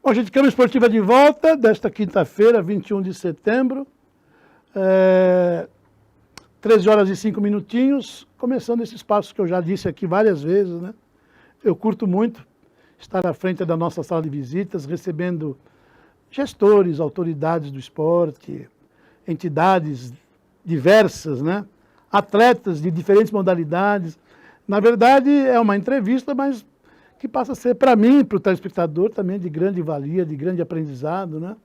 Bom, gente, Câmara Esportiva de volta, desta quinta-feira, 21 de setembro, 13 horas e 5 minutinhos, começando esse espaço que eu já disse aqui várias vezes, né? Eu curto muito estar à frente da nossa sala de visitas, recebendo gestores, autoridades do esporte, entidades diversas, né? Atletas de diferentes modalidades. Na verdade, é uma entrevista, mas que passa a ser, para mim, para o telespectador, também de grande valia, de grande aprendizado, né?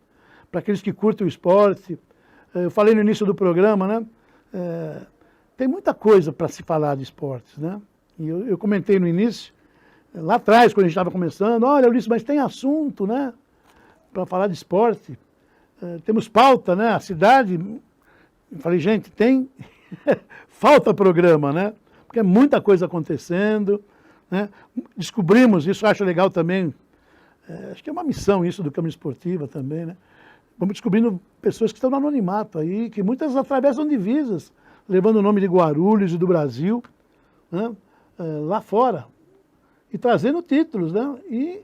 Para aqueles que curtem o esporte. Eu falei no início do programa, né? Tem muita coisa para se falar de esportes, né? E eu comentei no início, lá atrás, quando a gente estava começando, olha, Ulisses, mas tem assunto, né? Para falar de esporte. Temos pauta, né? A cidade... Eu falei, gente, tem... falta programa, né? Porque é muita coisa acontecendo, né? Descobrimos, isso eu acho legal também, acho que é uma missão isso do Câmara Esportiva também, né? Vamos descobrindo pessoas que estão no anonimato aí, que muitas atravessam divisas, levando o nome de Guarulhos e do Brasil, né? Lá fora, e trazendo títulos, né? E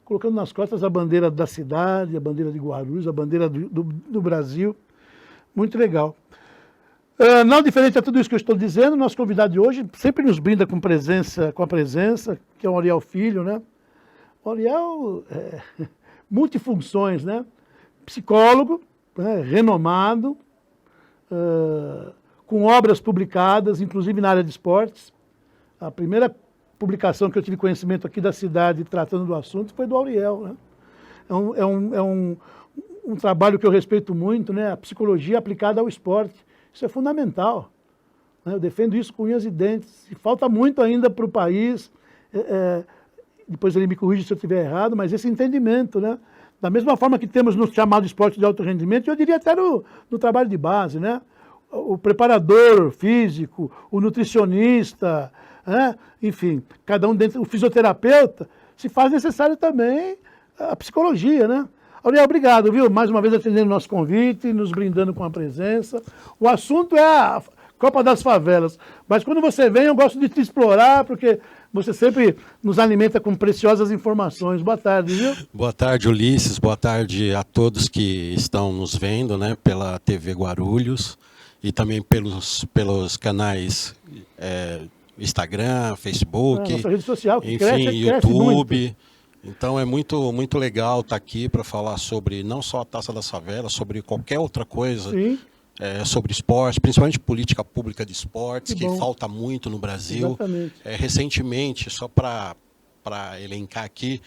colocando nas costas a bandeira da cidade, a bandeira de Guarulhos, a bandeira do Brasil. Muito legal. Não diferente a tudo isso que eu estou dizendo, nosso convidado de hoje sempre nos brinda com a presença, que é o Auriel Filho, né? O Auriel multifunções, né? Psicólogo, né? Renomado, com obras publicadas, inclusive na área de esportes. A primeira publicação que eu tive conhecimento aqui da cidade tratando do assunto foi do Auriel, né? É um trabalho que eu respeito muito, né? A psicologia aplicada ao esporte. Isso é fundamental. Né? Eu defendo isso com unhas e dentes. E falta muito ainda para o país, depois ele me corrige se eu estiver errado, mas esse entendimento, né? Da mesma forma que temos no chamado esporte de alto rendimento, eu diria até no trabalho de base, né? O preparador físico, o nutricionista, né? Enfim, cada um dentro, o fisioterapeuta, se faz necessário também a psicologia, né? Auriel, obrigado, viu? Mais uma vez atendendo o nosso convite, nos brindando com a presença. O assunto é a Copa das Favelas, mas quando você vem eu gosto de te explorar, porque você sempre nos alimenta com preciosas informações. Boa tarde, viu? Boa tarde, Ulisses. Boa tarde a todos que estão nos vendo, né, pela TV Guarulhos e também pelos canais Instagram, Facebook, nossa rede social, que enfim, cresce YouTube. muito. Então é muito legal estar aqui para falar sobre não só a Taça das Favelas, sobre qualquer outra coisa, sobre esporte, principalmente política pública de esportes, que falta muito no Brasil. Recentemente, só para elencar aqui,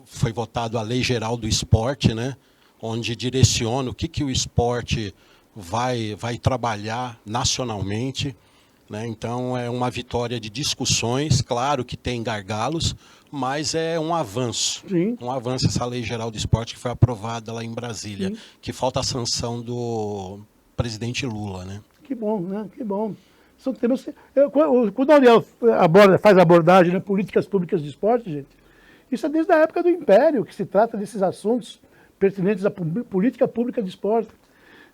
foi votada a Lei Geral do Esporte, né, onde direciona o que o esporte vai trabalhar nacionalmente. Né? Então é uma vitória de discussões, claro que tem gargalos, mas é um avanço. Sim. Um avanço essa Lei Geral do Esporte que foi aprovada lá em Brasília, sim, que falta a sanção do presidente Lula, né? Que bom, né? Que bom. São temas... Quando o Auriel faz a abordagem, né, políticas públicas de esporte, gente, isso é desde a época do Império, que se trata desses assuntos pertinentes à política pública de esporte.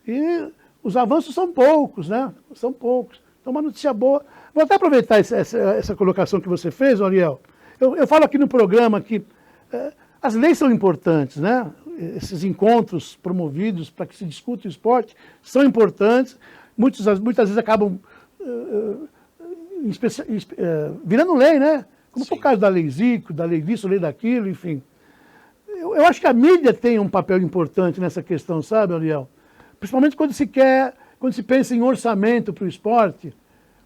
E os avanços são poucos, né? São poucos. Então, uma notícia boa. Vou até aproveitar essa colocação que você fez, Auriel. Eu falo aqui no programa que as leis são importantes, né? Esses encontros promovidos para que se discute o esporte são importantes. Muitas vezes acabam virando lei, né? Como foi o caso da lei Zico, da lei disso, lei daquilo, enfim. Eu acho que a mídia tem um papel importante nessa questão, sabe, Auriel? Principalmente quando se pensa em orçamento para o esporte,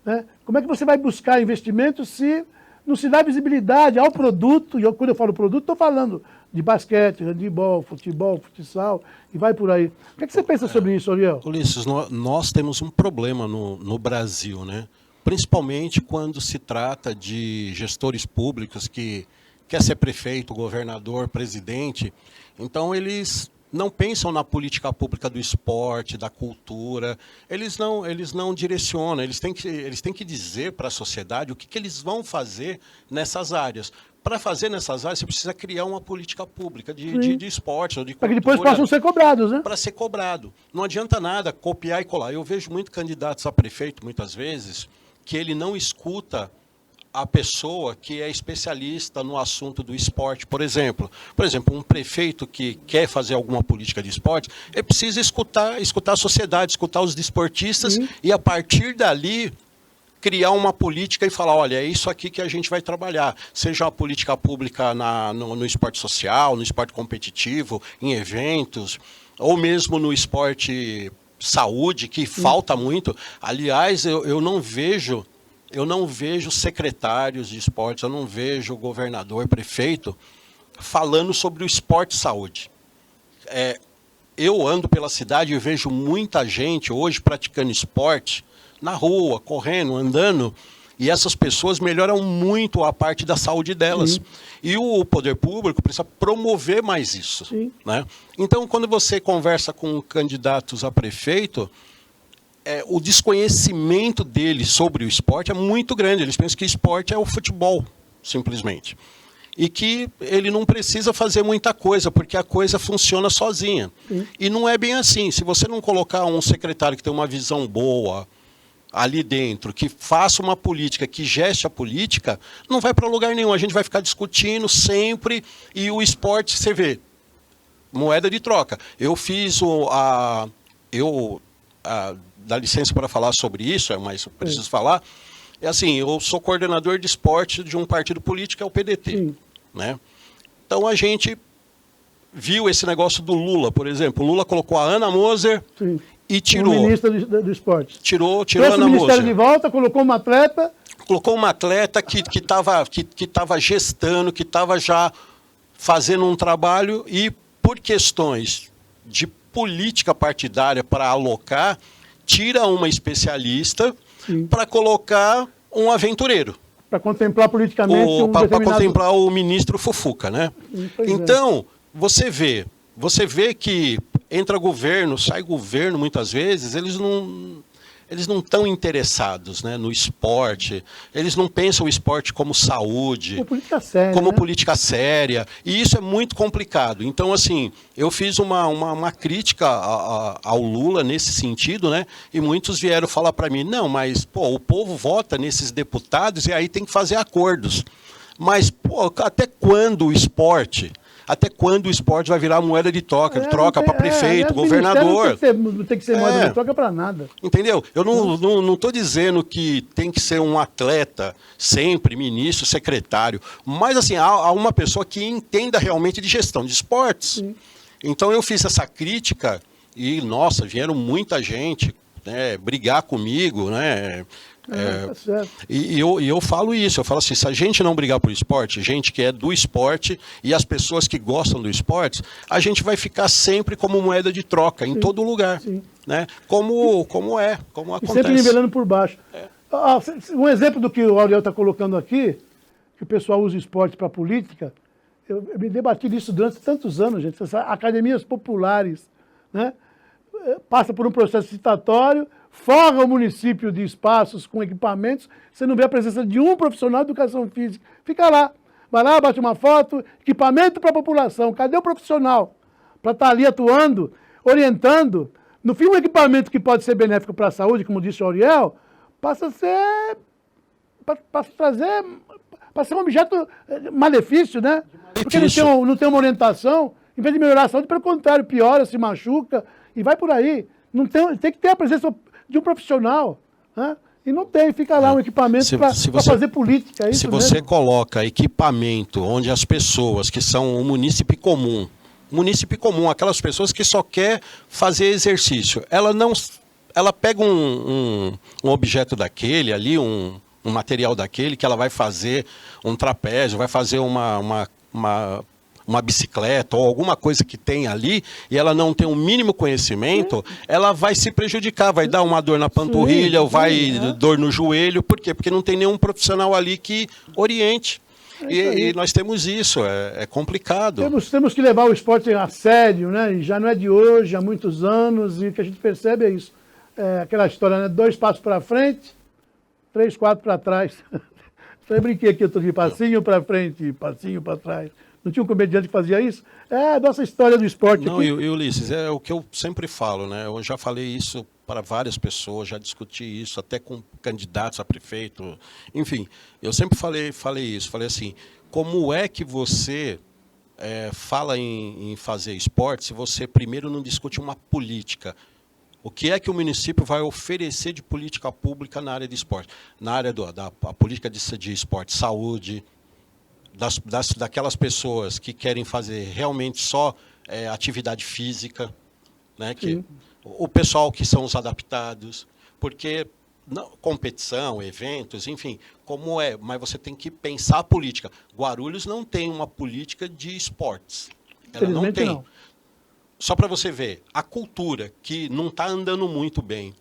né? Como é que você vai buscar investimento se não se dá visibilidade ao produto? E quando eu falo produto, estou falando de basquete, handebol, futebol, futsal, e vai por aí. O que é que você pensa sobre isso, Auriel? Ulisses, nós temos um problema no Brasil, né? Principalmente quando se trata de gestores públicos que quer ser prefeito, governador, presidente. Então, eles não pensam na política pública do esporte, da cultura, eles não direcionam, eles têm que dizer para a sociedade o que eles vão fazer nessas áreas. Para fazer nessas áreas, você precisa criar uma política pública de esporte ou de cultura. Para que depois possam ser cobrados, né? Para ser cobrado. Não adianta nada copiar e colar. Eu vejo muito candidatos a prefeito, muitas vezes, que ele não escuta a pessoa que é especialista no assunto do esporte. Por exemplo, um prefeito que quer fazer alguma política de esporte, ele precisa escutar a sociedade, escutar os desportistas e, a partir dali, criar uma política e falar, olha, é isso aqui que a gente vai trabalhar. Seja a política pública no esporte social, no esporte competitivo, em eventos, ou mesmo no esporte saúde, que falta muito. Aliás, eu não vejo secretários de esportes, eu não vejo governador, prefeito, falando sobre o esporte e saúde. Eu ando pela cidade e vejo muita gente hoje praticando esporte, na rua, correndo, andando, e essas pessoas melhoram muito a parte da saúde delas. E o poder público precisa promover mais isso. Né? Então, quando você conversa com candidatos a prefeito, o desconhecimento deles sobre o esporte é muito grande. Eles pensam que esporte é o futebol, simplesmente. E que ele não precisa fazer muita coisa, porque a coisa funciona sozinha. E não é bem assim. Se você não colocar um secretário que tem uma visão boa ali dentro, que faça uma política, que geste a política, não vai para lugar nenhum. A gente vai ficar discutindo sempre, e o esporte, você vê, moeda de troca. Eu fiz dá licença para falar sobre isso, mas eu preciso falar. É assim, eu sou coordenador de esporte de um partido político, é o PDT. Né? Então a gente viu esse negócio do Lula, por exemplo. O Lula colocou a Ana Moser e tirou. O ministro do esporte. Tirou a Ana Moser. O Ministério de volta, colocou uma atleta. Colocou uma atleta que estava gestando, que estava já fazendo um trabalho, e por questões de política partidária para alocar, tira uma especialista para colocar um aventureiro. Para contemplar politicamente para contemplar o ministro Fufuca, né? Então, você vê que entra governo, sai governo, muitas vezes, eles não estão interessados, né, no esporte, eles não pensam o esporte como saúde, como política séria, e isso é muito complicado. Então, assim, eu fiz uma crítica ao Lula nesse sentido, né, e muitos vieram falar para mim, não, mas o povo vota nesses deputados e aí tem que fazer acordos. Mas, até quando o esporte vai virar moeda de troca para prefeito, governador? Não tem que ser moeda de troca para nada. Entendeu? Eu não estou dizendo que tem que ser um atleta sempre, ministro, secretário, mas assim, há uma pessoa que entenda realmente de gestão de esportes. Então eu fiz essa crítica e, nossa, vieram muita gente, né, brigar comigo, né? E eu falo isso, eu falo assim, se a gente não brigar por esporte, gente que é do esporte e as pessoas que gostam do esporte, a gente vai ficar sempre como moeda de troca, em todo lugar, né? Como acontece. E sempre nivelando por baixo. Um exemplo do que o Auriel está colocando aqui, que o pessoal usa esporte para política, eu me debati disso durante tantos anos, gente. Essas academias populares, né, passa por um processo licitatório, forra o município de espaços com equipamentos, você não vê a presença de um profissional de educação física. Fica lá, vai lá, bate uma foto, equipamento para a população. Cadê o profissional para estar ali atuando, orientando? No fim, um equipamento que pode ser benéfico para a saúde, como disse o Auriel, passa a ser um objeto malefício, né? Porque não tem uma orientação, em vez de melhorar a saúde, pelo contrário, piora, se machuca e vai por aí. Não tem que ter a presença de um profissional, né? E não tem, fica lá um equipamento para fazer política. É isso se você coloca equipamento onde as pessoas que são o munícipe comum, aquelas pessoas que só quer fazer exercício, ela pega um objeto daquele ali, um material daquele, que ela vai fazer um trapézio, vai fazer uma bicicleta ou alguma coisa que tem ali, e ela não tem o mínimo conhecimento, ela vai se prejudicar, vai dar uma dor na panturrilha, dor no joelho. Por quê? Porque não tem nenhum profissional ali que oriente. E nós temos isso, é complicado. Temos que levar o esporte a sério, né? E já não é de hoje, há muitos anos, e o que a gente percebe é isso. Aquela história, né? 2 passos para frente, 3, 4 para trás. Eu brinquei aqui outro dia, passinho para frente, passinho para trás. Não tinha um comediante que fazia isso? É a nossa história do esporte. Não, e Ulisses, é o que eu sempre falo, né? Eu já falei isso para várias pessoas, já discuti isso até com candidatos a prefeito. Enfim, eu sempre falei isso, falei assim, como é que você fala em fazer esporte se você primeiro não discute uma política? O que é que o município vai oferecer de política pública na área de esporte? Na área da política de esporte, saúde, daquelas pessoas que querem fazer realmente só atividade física, né? O pessoal que são os adaptados, porque competição, eventos, enfim, como é, mas você tem que pensar a política. Guarulhos não tem uma política de esportes. Ela não tem. Não. Só para você ver, a cultura, que não está andando muito bem,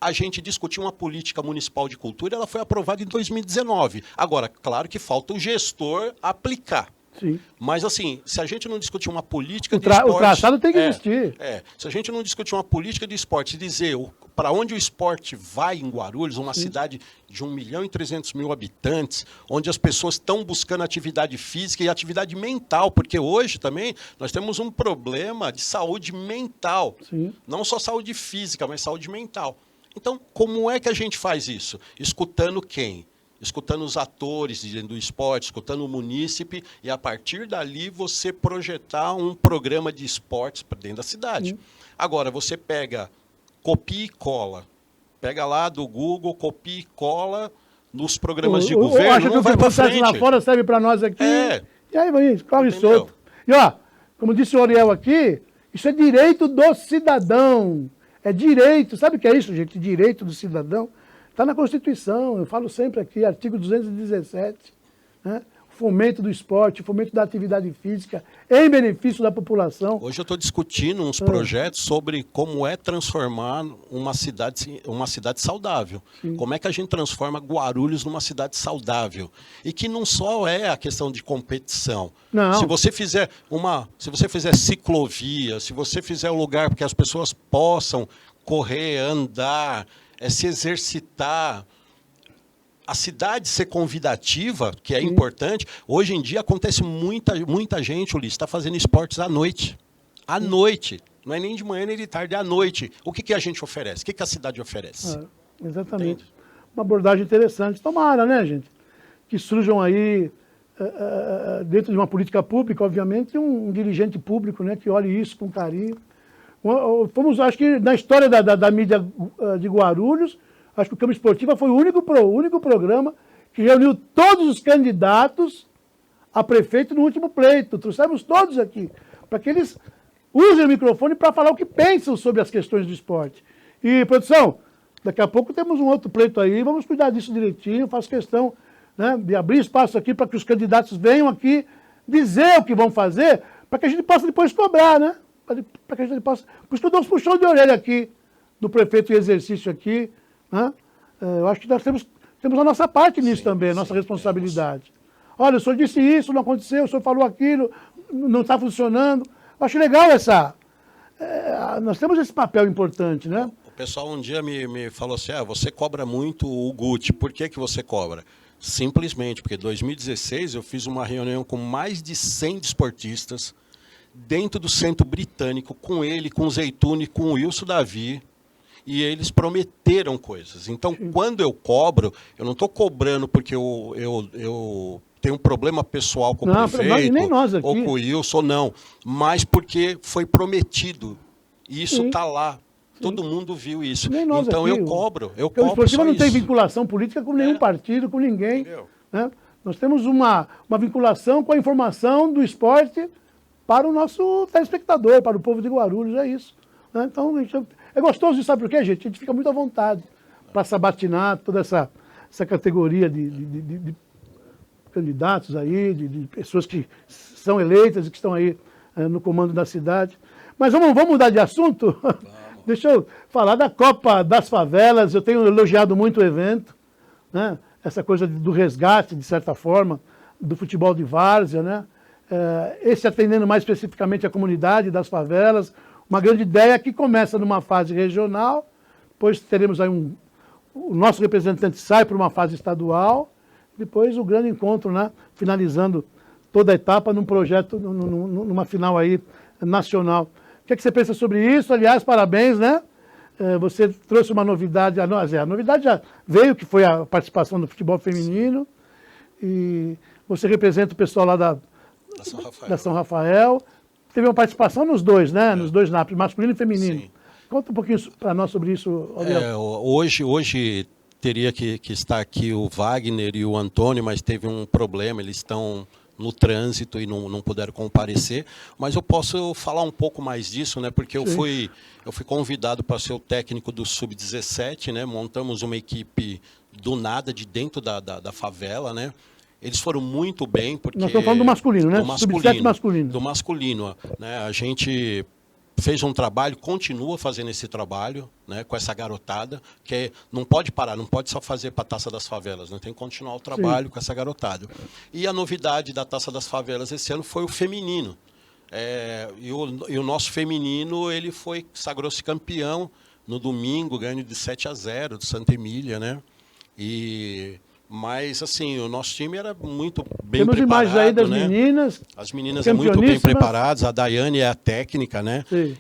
a gente discutiu uma política municipal de cultura, ela foi aprovada em 2019. Agora, claro que falta o gestor aplicar. Sim. Mas, assim, se a gente não discutir uma política de esporte... O traçado tem que existir. Se a gente não discutir uma política de esporte e dizer para onde o esporte vai em Guarulhos, uma cidade de 1.300.000 habitantes, onde as pessoas estão buscando atividade física e atividade mental, porque hoje também nós temos um problema de saúde mental. Sim. Não só saúde física, mas saúde mental. Então, como é que a gente faz isso? Escutando quem? Escutando os atores do esporte, escutando o munícipe, e a partir dali você projetar um programa de esportes para dentro da cidade. Agora, você copia e cola. Pega lá do Google, copia e cola nos programas de governo, acha não que vai para frente. Lá fora serve para nós aqui. E aí, vai, corre solto. E, ó, como disse o Oriel aqui, isso é direito do cidadão. É direito. Sabe o que é isso, gente? Direito do cidadão. Está na Constituição, eu falo sempre aqui, artigo 217, né? Fomento do esporte, fomento da atividade física em benefício da população. Hoje eu estou discutindo uns projetos sobre como é transformar uma cidade saudável. Sim. Como é que a gente transforma Guarulhos numa cidade saudável. E que não só é a questão de competição. Não. Se você fizer ciclovia, se você fizer um lugar para que as pessoas possam correr, andar, se exercitar, a cidade ser convidativa, que é importante. Hoje em dia acontece muita gente, Ulisses, está fazendo esportes à noite. À noite. Não é nem de manhã nem de tarde, é à noite. O que a gente oferece? O que a cidade oferece? Exatamente. Entende? Uma abordagem interessante. Tomara, né, gente? Que surjam aí, dentro de uma política pública, obviamente, um dirigente público, né, que olhe isso com carinho. Acho que na história da mídia de Guarulhos, acho que o Campo Esportivo foi o único programa que reuniu todos os candidatos a prefeito no último pleito. Trouxemos todos aqui, para que eles usem o microfone para falar o que pensam sobre as questões do esporte. E, produção, daqui a pouco temos um outro pleito aí, vamos cuidar disso direitinho, faço questão, né, de abrir espaço aqui para que os candidatos venham aqui dizer o que vão fazer, para que a gente possa depois cobrar, né? Para que a gente possa... Por isso que eu dou uns puxão de orelha aqui, do prefeito em exercício aqui. Né? Eu acho que nós temos a nossa parte nisso também, a nossa responsabilidade. Olha, o senhor disse isso, não aconteceu, o senhor falou aquilo, não está funcionando. Eu acho legal nós temos esse papel importante, né? O pessoal um dia me falou assim, você cobra muito o Guti, por que você cobra? Simplesmente porque em 2016 eu fiz uma reunião com mais de 100 desportistas, dentro do Centro Britânico, com ele, com o Zeitune, com o Wilson Davi, e eles prometeram coisas. Então, quando eu cobro, eu não estou cobrando porque eu tenho um problema pessoal com o prefeito, nem nós aqui, ou com o Wilson, não. Mas porque foi prometido. E isso está lá. Todo mundo viu isso. Então, aqui, eu cobro. O esportivo não tem vinculação política com nenhum partido, com ninguém. Né? Nós temos uma vinculação com a informação do esporte para o nosso telespectador, para o povo de Guarulhos, é isso. Né? Então, é gostoso isso, sabe por quê, gente? A gente fica muito à vontade para sabatinar toda essa categoria de candidatos aí, de pessoas que são eleitas e que estão aí no comando da cidade. Mas vamos mudar de assunto? Deixa eu falar da Copa das Favelas. Eu tenho elogiado muito o evento, né? Essa coisa do resgate, de certa forma, do futebol de várzea, né? Esse atendendo mais especificamente a comunidade das favelas, uma grande ideia que começa numa fase regional, depois teremos aí o nosso representante sai para uma fase estadual, depois o grande encontro, né, finalizando toda a etapa num projeto, numa final aí nacional. O que é que você pensa sobre isso? Aliás, parabéns, né? você trouxe uma novidade, a novidade já veio, que foi a participação do futebol feminino, e você representa o pessoal lá da São Rafael. Teve uma participação nos dois, né? Nos dois NAPs, masculino e feminino. Sim. Conta um pouquinho para nós sobre isso, Auriel. Hoje teria que estar aqui o Wagner e o Antônio, mas teve um problema, eles estão no trânsito e não puderam comparecer, mas eu posso falar um pouco mais disso, né? Porque eu fui convidado para ser o técnico do Sub-17, né? Montamos uma equipe do nada, de dentro da favela, né? Eles foram muito bem, porque... Nós estamos falando do masculino, né? Sub-17 masculino. Do masculino, né? A gente fez um trabalho, continua fazendo esse trabalho, né, com essa garotada, que não pode parar, não pode só fazer para a Taça das Favelas, né, tem que continuar o trabalho com essa garotada. E a novidade da Taça das Favelas esse ano foi o feminino. E o nosso feminino, ele sagrou-se campeão no domingo, ganhando de 7-0 do Santa Emília, né? Mas, assim, o nosso time era muito bem preparado. Temos imagens aí das meninas. As meninas são muito bem preparadas. A Daiane é a técnica, né? Sim.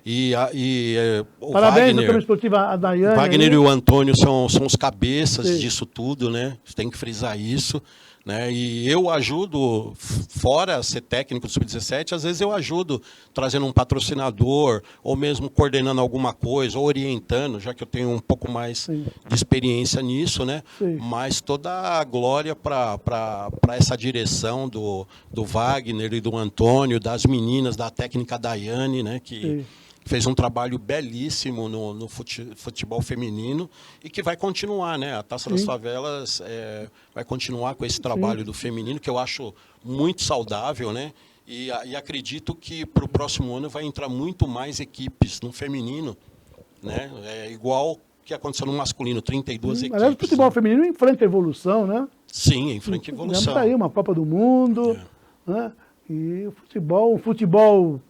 O Parabéns, Wagner, esportiva, a Daiane. O Wagner e o Antônio são os cabeças disso tudo, né? Tem que frisar isso. Né? E eu ajudo, fora ser técnico do Sub-17, às vezes eu ajudo trazendo um patrocinador, ou mesmo coordenando alguma coisa, ou orientando, já que eu tenho um pouco mais de experiência nisso, né? Mas toda a glória para essa direção do Wagner e do Antônio, das meninas, da técnica Daiane, né? Que fez um trabalho belíssimo no futebol feminino e que vai continuar, né? A Taça das Favelas vai continuar com esse trabalho do feminino, que eu acho muito saudável, né? E acredito que para o próximo ano vai entrar muito mais equipes no feminino, né? Igual que aconteceu no masculino, 32 equipes. Aliás, o futebol feminino enfrenta evolução, né? Sim, enfrenta evolução. Está aí uma Copa do Mundo, né? E o futebol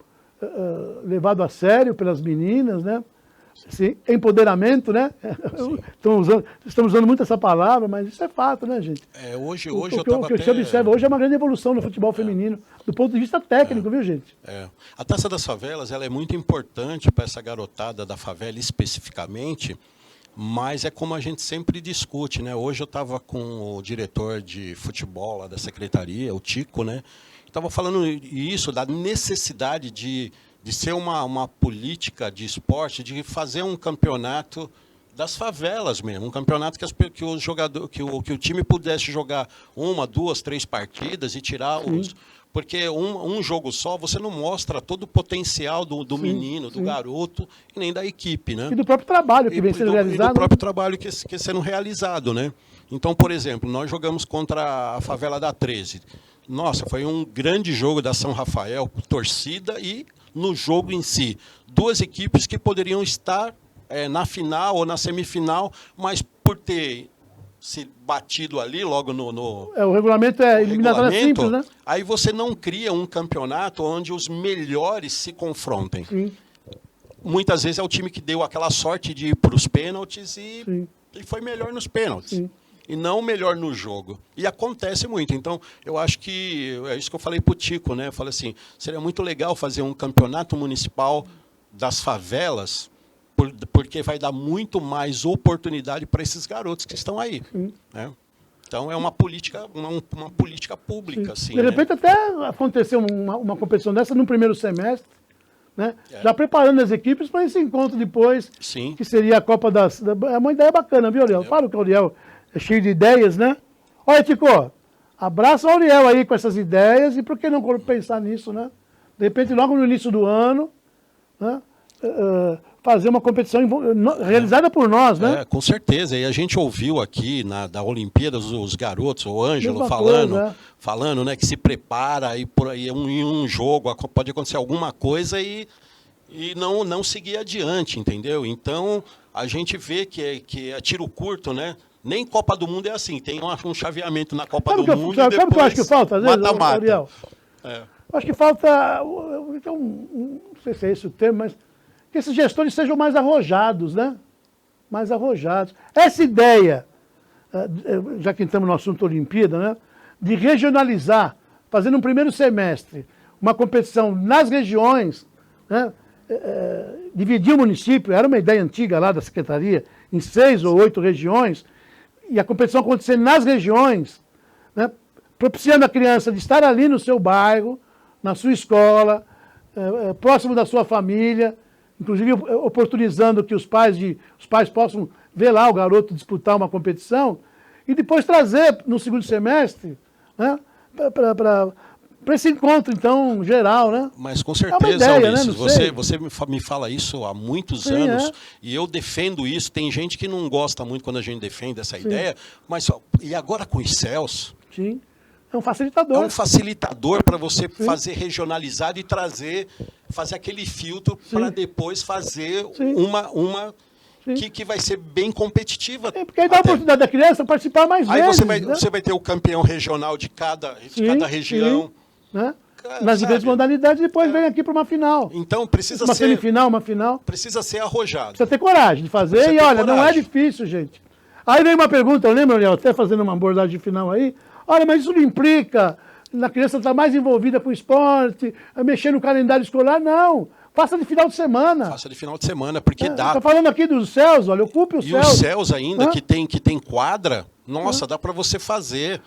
levado a sério pelas meninas, né? Esse empoderamento, né? Estamos usando muito essa palavra, mas isso é fato, né, gente? Hoje o que se observa hoje é uma grande evolução no futebol feminino, do ponto de vista técnico, viu, gente? A Taça das Favelas, ela é muito importante para essa garotada da favela especificamente, mas é como a gente sempre discute, né? Hoje eu estava com o diretor de futebol lá da secretaria, o Tico, né? Estava falando isso, da necessidade de ser uma política de esporte, de fazer um campeonato das favelas mesmo, um campeonato que o time pudesse jogar 1, 2, 3 partidas e tirar os... Porque um jogo só, você não mostra todo o potencial do menino, do garoto, e nem da equipe, né? E do próprio trabalho que vem sendo realizado. E do próprio trabalho que é sendo realizado, né? Então, por exemplo, nós jogamos contra a favela da 13. Nossa, foi um grande jogo da São Rafael, torcida e no jogo em si. 2 equipes que poderiam estar na final ou na semifinal, mas por ter se batido ali logo no o regulamento é eliminatória simples, né? Aí você não cria um campeonato onde os melhores se confrontem. Muitas vezes é o time que deu aquela sorte de ir para os pênaltis e foi melhor nos pênaltis. E não melhor no jogo. E acontece muito. Então, eu acho que... É isso que eu falei para o Tico, né? Eu falei assim, seria muito legal fazer um campeonato municipal das favelas, porque vai dar muito mais oportunidade para esses garotos que estão aí. Né? Então, é uma política pública. Assim, de repente, até aconteceu uma competição dessa no primeiro semestre, né? Já preparando as equipes para esse encontro depois, que seria a Copa das... É uma ideia bacana, viu, Auriel? Fala que o Auriel é cheio de ideias, né? Olha, Tico, abraça o Auriel aí com essas ideias e por que não pensar nisso, né? De repente, logo no início do ano, né? Fazer uma competição realizada por nós, né? Com certeza. E a gente ouviu aqui da Olimpíadas os garotos, o Ângelo falando, né, que se prepara e por aí em um jogo pode acontecer alguma coisa e não seguir adiante, entendeu? Então a gente vê que é tiro curto, né? Nem Copa do Mundo é assim, tem um chaveamento na Copa do Mundo. Sabe o que eu acho que falta, às vezes, Ariel? Eu acho que falta, não sei se é esse o termo, mas que esses gestores sejam mais arrojados, né? Mais arrojados. Essa ideia, já que estamos no assunto Olimpíada, né? De regionalizar, fazendo um primeiro semestre, uma competição nas regiões, né? dividir o município, era uma ideia antiga lá da Secretaria, em 6 ou 8 regiões, e a competição acontecendo nas regiões, né, propiciando a criança de estar ali no seu bairro, na sua escola, próximo da sua família, inclusive oportunizando que os pais possam ver lá o garoto disputar uma competição, e depois trazer no segundo semestre, né, para esse encontro, então, geral, né? Mas com certeza, ideia, Ulisses, né? você me fala isso há muitos Sim, anos, e eu defendo isso. Tem gente que não gosta muito quando a gente defende essa ideia, mas e agora com os céus? Sim, é um facilitador. É um facilitador para você fazer regionalizado e fazer aquele filtro para depois fazer uma que vai ser bem competitiva. Porque aí dá a oportunidade da criança participar mais aí vezes. Você vai ter o campeão regional de cada região. Sim, né? Nas diferentes modalidades, e depois vem aqui para uma final. Então precisa uma ser... semifinal, uma final. Precisa ser arrojado. Precisa ter coragem de fazer. E olha, não é difícil, gente. Aí vem uma pergunta, eu lembro, Ariel, até fazendo uma abordagem final aí. Olha, mas isso não implica na criança estar mais envolvida com o esporte, mexer no calendário escolar? Não. Faça de final de semana. Faça de final de semana, porque dá. Estou falando aqui dos céus, olha, ocupe os céus. E os céus ainda, que tem quadra, nossa, dá para você fazer.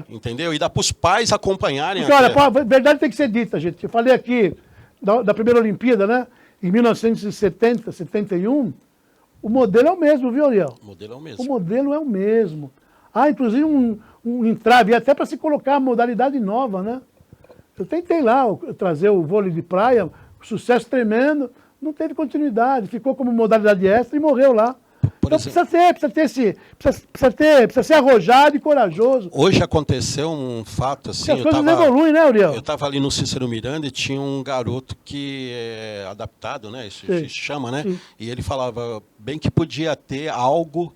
Entendeu? E dá para os pais acompanharem. Porque, olha, a verdade tem que ser dita, gente. Eu falei aqui da primeira Olimpíada, né? Em 1970, 71, o modelo é o mesmo, viu, Ariel? O modelo é o mesmo. O modelo é o mesmo. Ah, inclusive um entrave, até para se colocar a modalidade nova, né? Eu tentei lá trazer o vôlei de praia, sucesso tremendo, não teve continuidade, ficou como modalidade extra e morreu lá. Então precisa ser arrojado e corajoso. Hoje aconteceu um fato assim. As coisas evoluem, né, Uriel? Eu estava ali no Cícero Miranda e tinha um garoto que é adaptado, né? Isso se chama, né? Sim. E ele falava bem que podia ter algo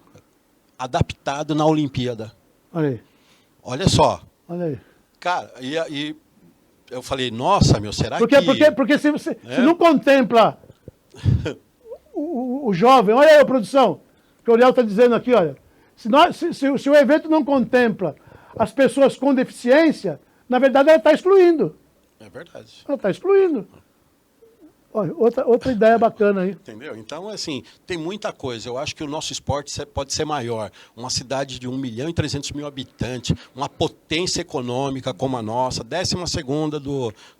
adaptado na Olimpíada. Olha aí. Olha só. Olha aí. Cara, e eu falei, nossa, meu, será porque se você se não contempla o jovem, olha aí a produção, que o Uriel está dizendo aqui, olha, se o evento não contempla as pessoas com deficiência, na verdade ela está excluindo. É verdade. Ela está excluindo. Olha, outra ideia bacana aí. Entendeu? Então, assim, tem muita coisa. Eu acho que o nosso esporte pode ser maior. Uma cidade de 1.300.000 habitantes, uma potência econômica como a nossa, 12ª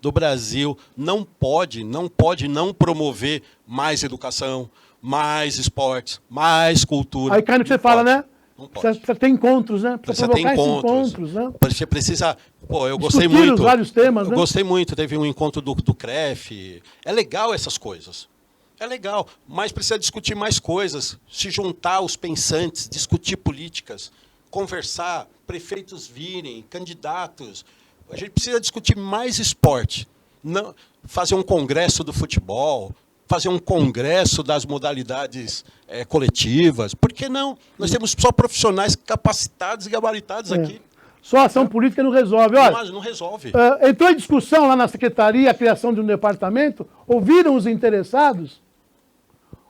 do Brasil, não pode não promover mais educação, mais esportes, mais cultura. Aí cai no que você fala, né? Precisa ter encontros, né? Precisa ter encontros, né? Você precisa... Pô, eu gostei discutir muito. Os vários temas, né? Eu gostei muito. Teve um encontro do CREF. É legal essas coisas. É legal. Mas precisa discutir mais coisas. Se juntar os pensantes, discutir políticas, conversar, prefeitos virem, candidatos. A gente precisa discutir mais esporte. Não, fazer um congresso do futebol, fazer um congresso das modalidades coletivas. Por que não? Nós temos só profissionais capacitados e gabaritados aqui. Só ação política não resolve. Olha, não resolve. Entrou em discussão lá na secretaria a criação de um departamento, ouviram os interessados,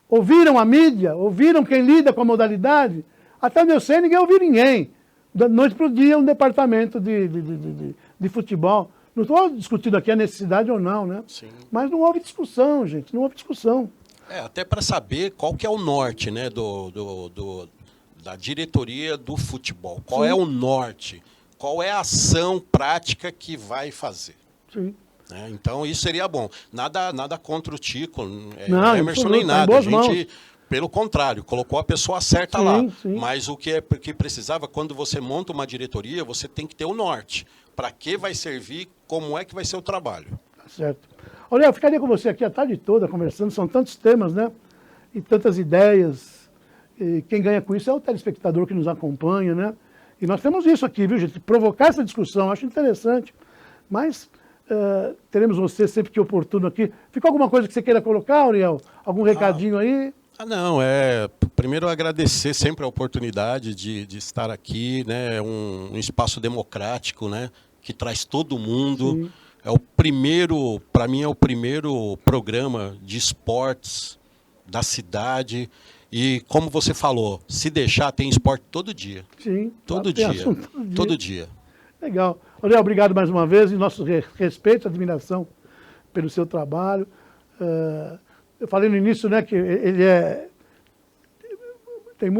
ouviram a mídia, ouviram quem lida com a modalidade. Até onde eu sei, ninguém ouviu ninguém. Da noite para o dia, um departamento de futebol. Não estou discutindo aqui a necessidade ou não, né? Sim. Mas não houve discussão, gente, não houve discussão. Até para saber qual que é o norte, né, da diretoria do futebol. Qual é o norte? Qual é a ação prática que vai fazer? Sim. Então, isso seria bom. Nada contra o Tico, não, Emerson, nem nada. A gente, mãos. pelo contrário, colocou a pessoa certa lá. Sim. Mas o que precisava, quando você monta uma diretoria, você tem que ter o norte. Para que vai servir, como é que vai ser o trabalho. Tá certo. Olha, eu ficaria com você aqui a tarde toda conversando, são tantos temas, né? E tantas ideias. E quem ganha com isso é o telespectador que nos acompanha, né? E nós temos isso aqui, viu, gente? Provocar essa discussão, acho interessante. Mas teremos você sempre que oportuno aqui. Ficou alguma coisa que você queira colocar, Uriel? Algum recadinho aí? Não, primeiro agradecer sempre a oportunidade de estar aqui, né? Um espaço democrático, né? Que traz todo mundo. Sim. Para mim é o primeiro programa de esportes da cidade. E como você falou, se deixar, tem esporte todo dia. Sim. Todo dia. Todo dia. Legal. Uriel, obrigado mais uma vez, e nosso respeito, admiração pelo seu trabalho. eu falei no início, né, que ele tem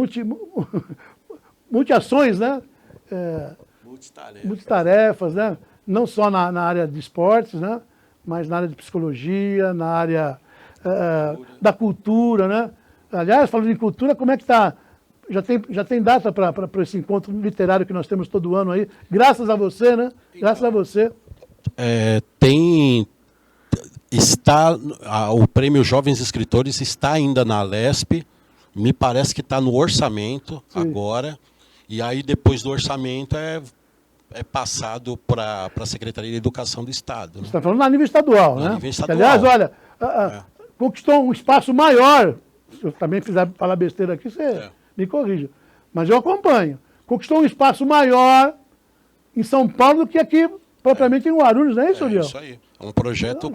multi-ações, né? Multitarefas, né? Não só na área de esportes, né? Mas na área de psicologia, na área da cultura, né? Aliás, falando em cultura, como é que está? Já tem data para esse encontro literário que nós temos todo ano aí, graças a você, né? Graças a você. O Prêmio Jovens Escritores está ainda na Alesp, me parece que está no orçamento agora, e aí depois do orçamento é passado para a Secretaria de Educação do Estado. Né? Você está falando a nível estadual, né? Nível estadual. Que, aliás, olha, conquistou um espaço maior, se eu também fizer falar besteira aqui, você me corrija, mas eu acompanho. Conquistou um espaço maior em São Paulo do que aqui, propriamente em Guarulhos, não é isso, Uriel? É isso aí. É um projeto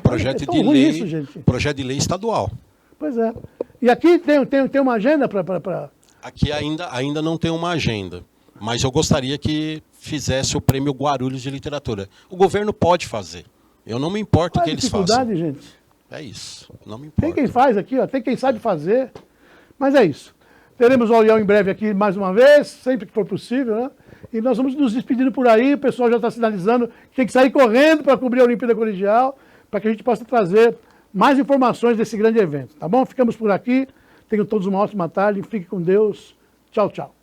de ruim lei, isso, gente. projeto de lei estadual. Pois é. E aqui tem uma agenda para... Aqui ainda não tem uma agenda, mas eu gostaria que fizesse o Prêmio Guarulhos de Literatura. O governo pode fazer. Eu não me importo o que eles façam. Gente. É isso. Não me importa. Tem quem faz aqui, ó, tem quem sabe fazer. Mas é isso. Teremos o Uriel em breve aqui mais uma vez, sempre que for possível, né? E nós vamos nos despedindo por aí, o pessoal já está sinalizando que tem que sair correndo para cobrir a Olimpíada Colegial, para que a gente possa trazer mais informações desse grande evento, tá bom? Ficamos por aqui, tenham todos uma ótima tarde, fiquem com Deus, tchau, tchau.